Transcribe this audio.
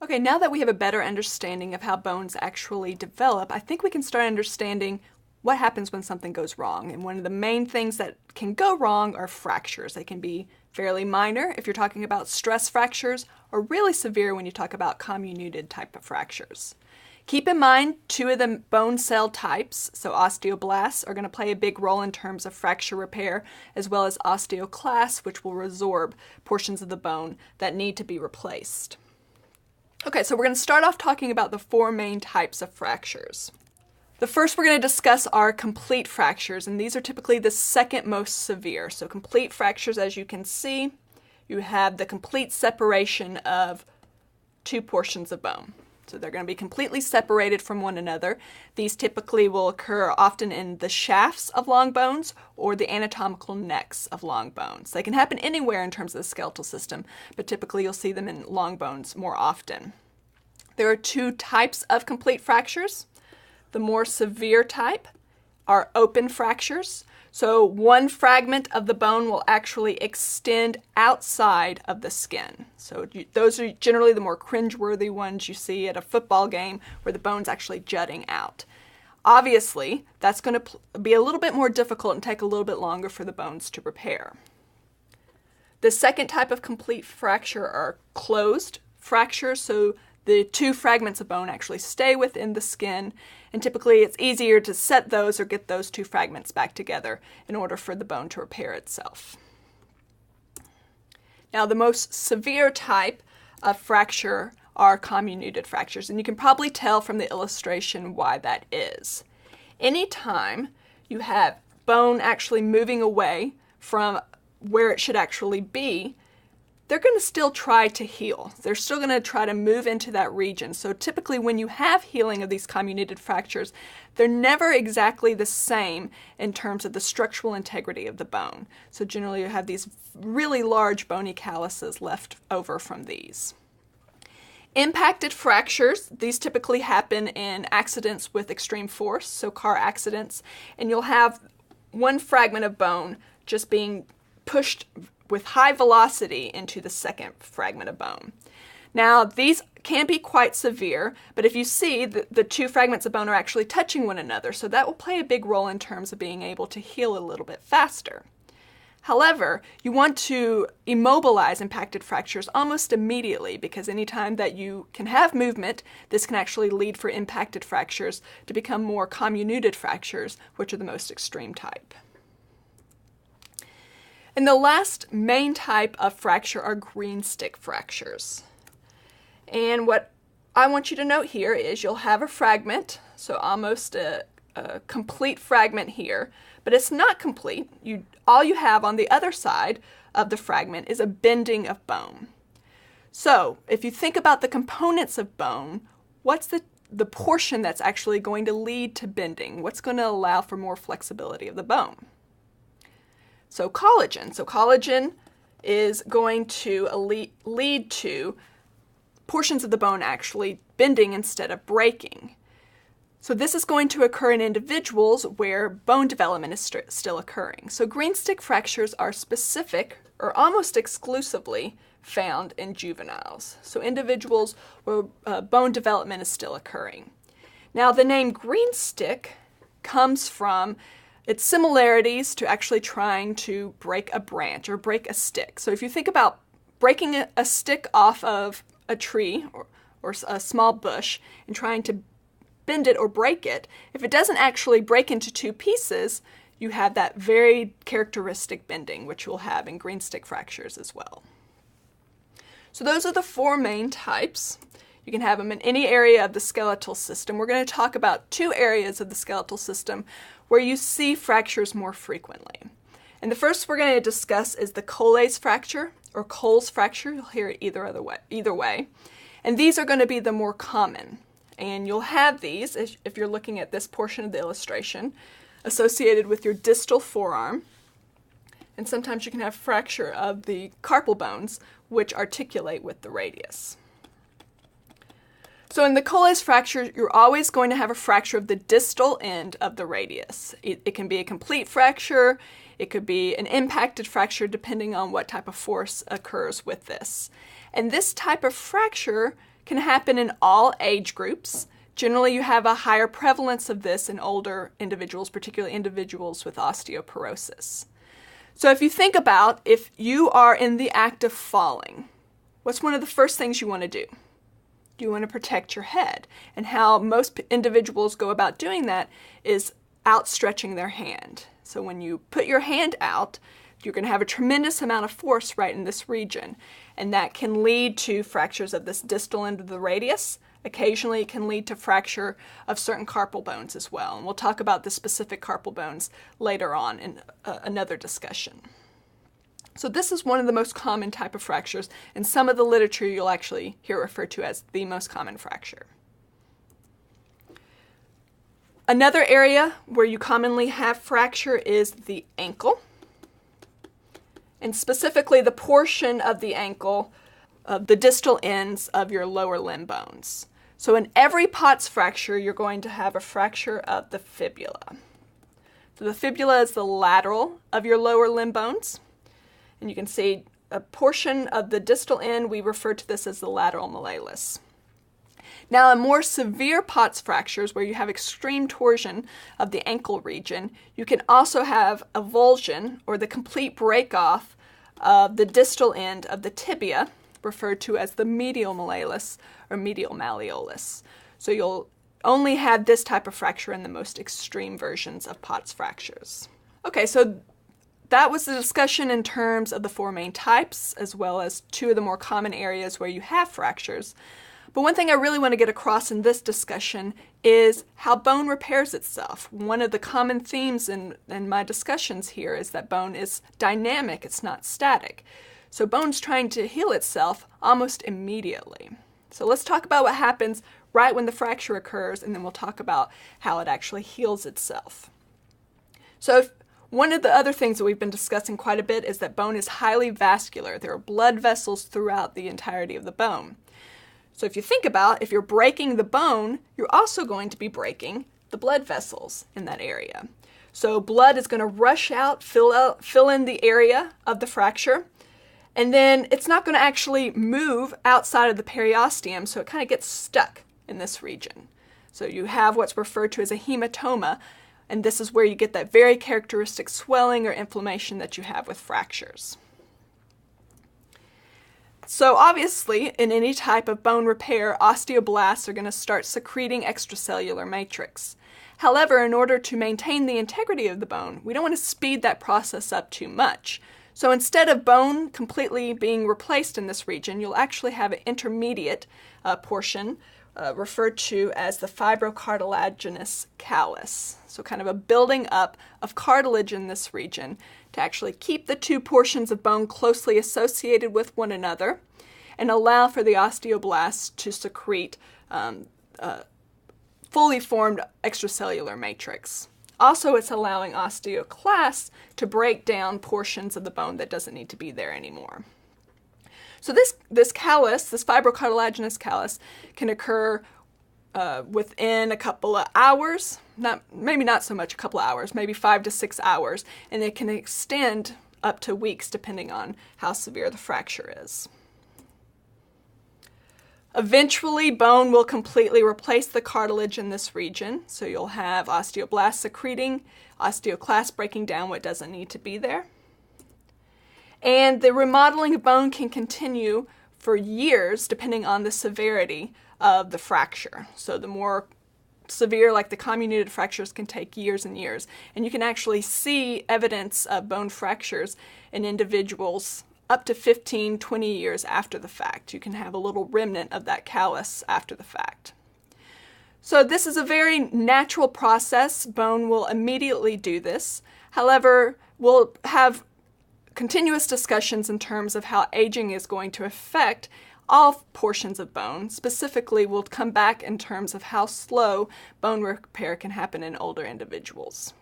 Okay, now that we have a better understanding of how bones actually develop, I think we can start understanding what happens when something goes wrong. And one of the main things that can go wrong are fractures. They can be fairly minor if you're talking about stress fractures, or really severe when you talk about comminuted type of fractures. Keep in mind, two of the bone cell types, so osteoblasts, are going to play a big role in terms of fracture repair, as well as osteoclasts, which will resorb portions of the bone that need to be replaced. Okay, so we're going to start off talking about the four main types of fractures. The first we're going to discuss are complete fractures, and these are typically the second most severe. So complete fractures, as you can see, you have the complete separation of two portions of bone. So they're going to be completely separated from one another. These typically will occur often in the shafts of long bones or the anatomical necks of long bones. They can happen anywhere in terms of the skeletal system, but typically you'll see them in long bones more often. There are two types of complete fractures. The more severe type are open fractures. So one fragment of the bone will actually extend outside of the skin. So those are generally the more cringeworthy ones you see at a football game where the bone's actually jutting out. Obviously, that's going to be a little bit more difficult and take a little bit longer for the bones to repair. The second type of complete fracture are closed fractures. So the two fragments of bone actually stay within the skin, and typically it's easier to set those or get those two fragments back together in order for the bone to repair itself. Now, the most severe type of fracture are comminuted fractures, and you can probably tell from the illustration why that is. Anytime you have bone actually moving away from where it should actually be, they're going to still try to heal. They're still going to try to move into that region. So typically when you have healing of these comminuted fractures, they're never exactly the same in terms of the structural integrity of the bone. So generally you have these really large bony calluses left over from these. Impacted fractures, these typically happen in accidents with extreme force, so car accidents, and you'll have one fragment of bone just being pushed with high velocity into the second fragment of bone. Now, these can be quite severe, but if you see, the two fragments of bone are actually touching one another, so that will play a big role in terms of being able to heal a little bit faster. However, you want to immobilize impacted fractures almost immediately, because anytime that you can have movement, this can actually lead for impacted fractures to become more comminuted fractures, which are the most extreme type. And the last main type of fracture are greenstick fractures. And what I want you to note here is you'll have a fragment, so almost a complete fragment here, but it's not complete. All you have on the other side of the fragment is a bending of bone. So if you think about the components of bone, what's the portion that's actually going to lead to bending? What's going to allow for more flexibility of the bone? So collagen. So collagen is going to lead to portions of the bone actually bending instead of breaking. So this is going to occur in individuals where bone development is still occurring. So greenstick fractures are specific or almost exclusively found in juveniles. So individuals where bone development is still occurring. Now, the name greenstick comes from its similarities to actually trying to break a branch or break a stick. So if you think about breaking a stick off of a tree or a small bush and trying to bend it or break it, if it doesn't actually break into two pieces, you have that very characteristic bending, which you'll have in greenstick fractures as well. So those are the four main types. You can have them in any area of the skeletal system. We're going to talk about two areas of the skeletal system where you see fractures more frequently. And the first we're going to discuss is the Colles fracture or Colles fracture. You'll hear it either way. And these are going to be the more common. And you'll have these, if you're looking at this portion of the illustration, associated with your distal forearm. And sometimes you can have fracture of the carpal bones, which articulate with the radius. So in the Colles fracture, you're always going to have a fracture of the distal end of the radius. It can be a complete fracture, it could be an impacted fracture depending on what type of force occurs with this. And this type of fracture can happen in all age groups. Generally, you have a higher prevalence of this in older individuals, particularly individuals with osteoporosis. So if you think about if you are in the act of falling, what's one of the first things you want to do? You want to protect your head. And how most individuals go about doing that is outstretching their hand. So when you put your hand out, you're going to have a tremendous amount of force right in this region. And that can lead to fractures of this distal end of the radius. Occasionally it can lead to fracture of certain carpal bones as well. And we'll talk about the specific carpal bones later on in another discussion. So this is one of the most common type of fractures. In some of the literature, you'll actually hear it referred to as the most common fracture. Another area where you commonly have fracture is the ankle, and specifically the portion of the ankle of the distal ends of your lower limb bones. So in every Pott's fracture, you're going to have a fracture of the fibula. So the fibula is the lateral of your lower limb bones. And you can see a portion of the distal end, we refer to this as the lateral malleolus. Now, in more severe Pott's fractures, where you have extreme torsion of the ankle region, you can also have avulsion, or the complete break-off of the distal end of the tibia, referred to as the medial malleolus or medial malleolus. So you'll only have this type of fracture in the most extreme versions of Pott's fractures. Okay, so that was the discussion in terms of the four main types, as well as two of the more common areas where you have fractures. But one thing I really want to get across in this discussion is how bone repairs itself. One of the common themes in my discussions here is that bone is dynamic, it's not static. So bone's trying to heal itself almost immediately. So let's talk about what happens right when the fracture occurs, and then we'll talk about how it actually heals itself. So one of the other things that we've been discussing quite a bit is that bone is highly vascular. There are blood vessels throughout the entirety of the bone. So if you think about, if you're breaking the bone, you're also going to be breaking the blood vessels in that area. So blood is going to rush out, fill in the area of the fracture, and then it's not going to actually move outside of the periosteum, so it kind of gets stuck in this region. So you have what's referred to as a hematoma, and this is where you get that very characteristic swelling or inflammation that you have with fractures. So obviously, in any type of bone repair, osteoblasts are going to start secreting extracellular matrix. However, in order to maintain the integrity of the bone, we don't want to speed that process up too much. So instead of bone completely being replaced in this region, you'll actually have an intermediate portion referred to as the fibrocartilaginous callus. So kind of a building up of cartilage in this region to actually keep the two portions of bone closely associated with one another and allow for the osteoblasts to secrete fully formed extracellular matrix. Also, it's allowing osteoclasts to break down portions of the bone that doesn't need to be there anymore. So this callus, this fibrocartilaginous callus, can occur within a couple of hours, maybe not so much a couple of hours, maybe 5 to 6 hours, and it can extend up to weeks depending on how severe the fracture is. Eventually, bone will completely replace the cartilage in this region, so you'll have osteoblasts secreting, osteoclasts breaking down what doesn't need to be there. And the remodeling of bone can continue for years depending on the severity of the fracture. So the more severe, like the comminuted fractures, can take years and years. And you can actually see evidence of bone fractures in individuals up to 15, 20 years after the fact. You can have a little remnant of that callus after the fact. So this is a very natural process. Bone will immediately do this. However, we'll have continuous discussions in terms of how aging is going to affect all portions of bone. Specifically, we'll come back in terms of how slow bone repair can happen in older individuals.